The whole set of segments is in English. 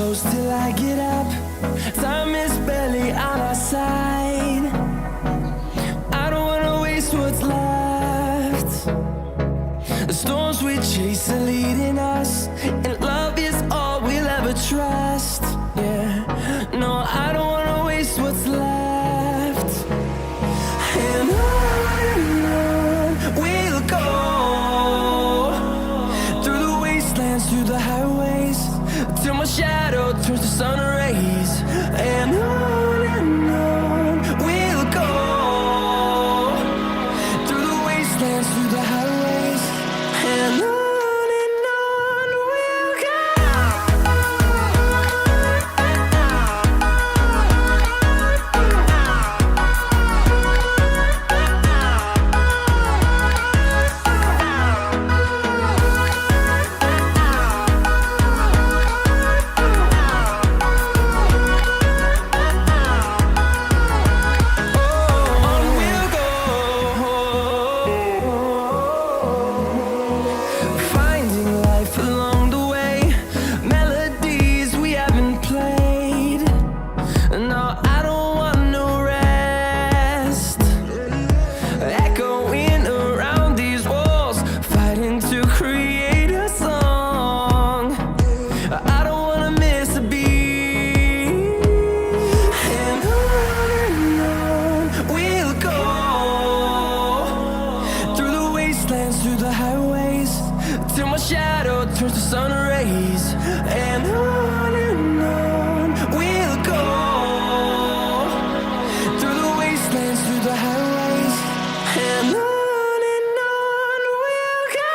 close till I get up. Time is barely on our side. I don't wanna waste what's left. The storms we chase are leading us, and love is all we'll ever trust. Yeah, no, I don't wanna waste what's left. And on we'll go, through the wastelands, through the highways, till my shadow turns to sun rays. And on we'll go, through the wastelands, through the highways, and on we'll go. Through the highways, till my shadow turns to sun rays. And on we'll go, through the wastelands, through the highways, and on we'll go.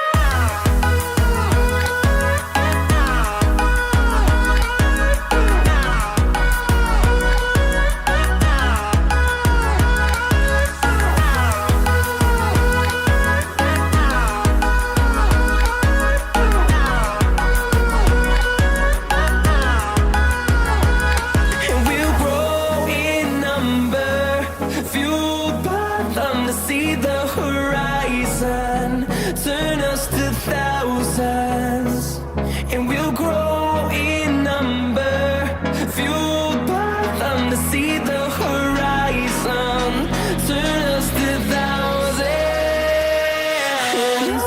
See the horizon turn us to thousands, and we'll grow in number, fueled by them. To see the horizon turn us to thousands, and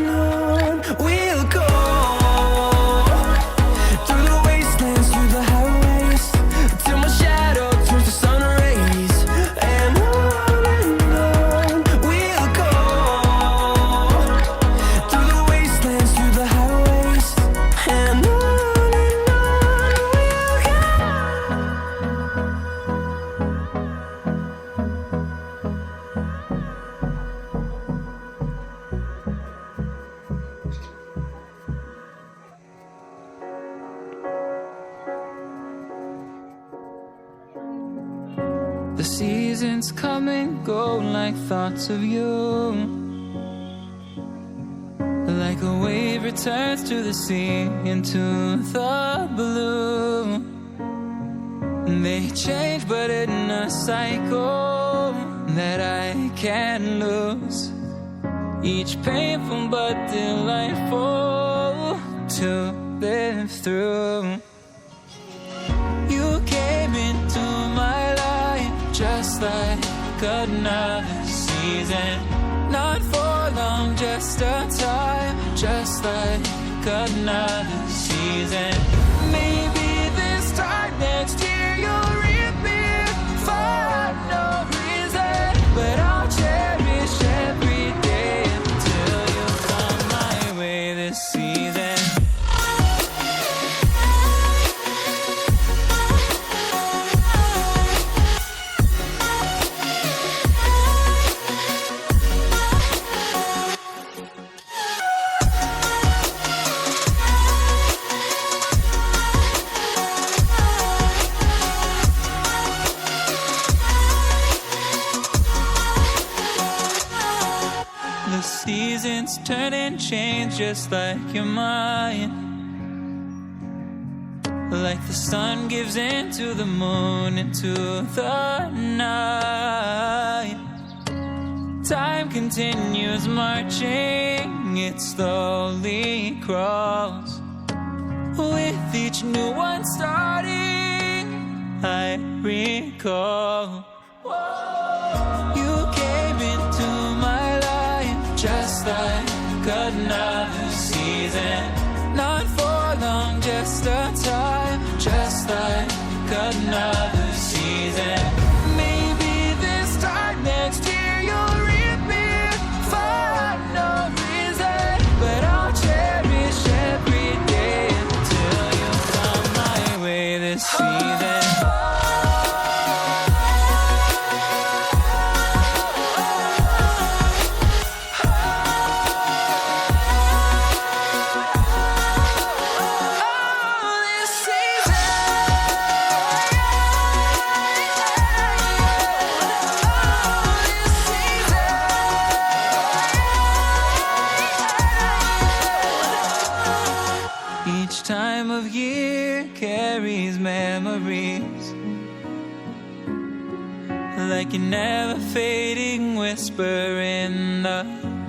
on we'll go, through the wastelands, through the highways, till my shadow turns to sun rays. And the seasons come and go like thoughts of you, like a wave returns to the sea, into the blue. They change but in a cycle that I can't lose, each painful but delightful to live through. You came into my life just like another season, not for long, just a time, just like another season. Maybe this time next year you'll reappear for no reason, but I'll cherish every day until you come my way this season. The seasons turn and change just like your mind, like the sun gives into the moon, into the night. Time continues marching, it slowly crawls, with each new one starting, I recall you came into my life just like another season. Not for long, just a time, just like another season. Maybe this time next year you'll reappear for no reason, but I'll cherish every day until you come my way this season. Each time of year carries memories, like a never fading whisper in the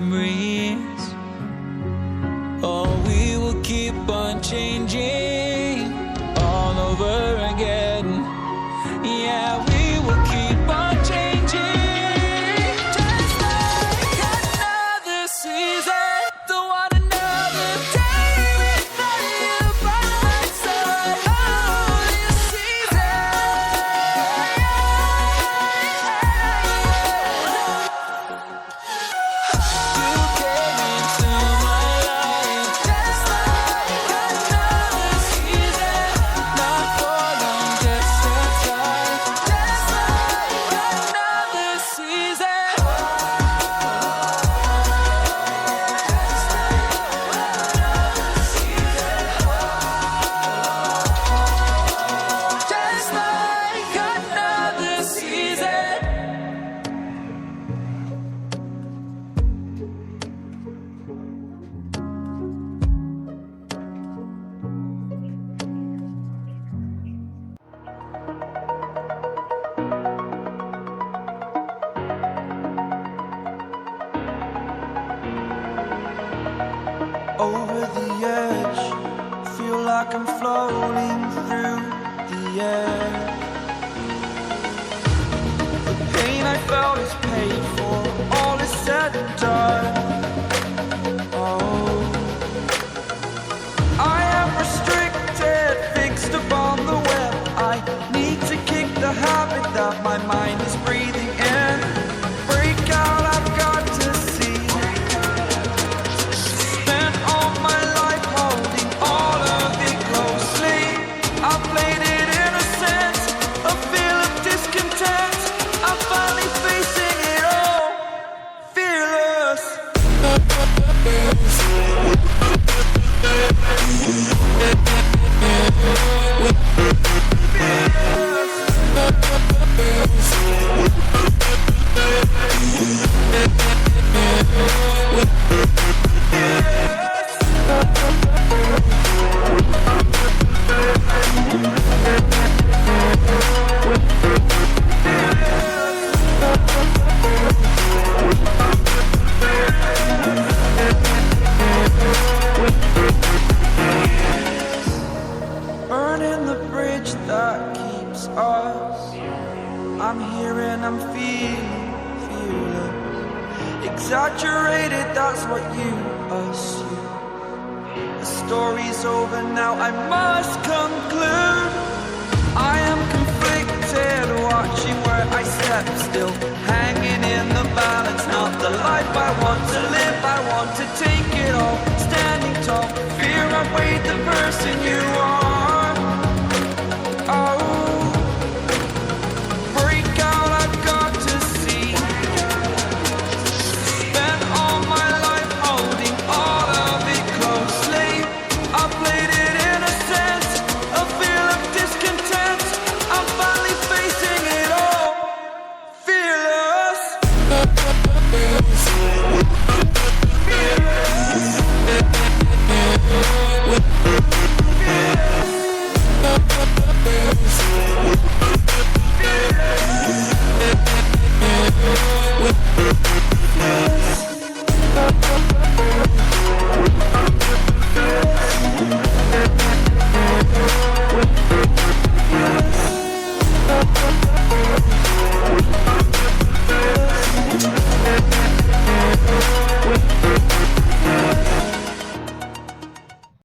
breeze. Oh, we will keep on changing all over again. Yeah, we will keep on changing, just like another season. Don't want another day without you by my side. Oh, this season. You came into my life just like another season. Not for long, just a time, just like another season. Just like another season. Over the edge, feel like I'm floating through the air. The pain I felt is paid for, all is said and done. Oh, I am restricted, fixed upon the web. I need to kick the habit that my mind is breathing in. Break out, I've got to see. Spent all my life holding all of it closely. I played it innocent, a feel of discontent. I'm finally facing it all, fearless. Burning the bridge that keeps us. I'm here and I'm feeling fearless. Exaggerated, that's what you assume. The story's over now, I must conclude. I am conflicted, watching where I step still.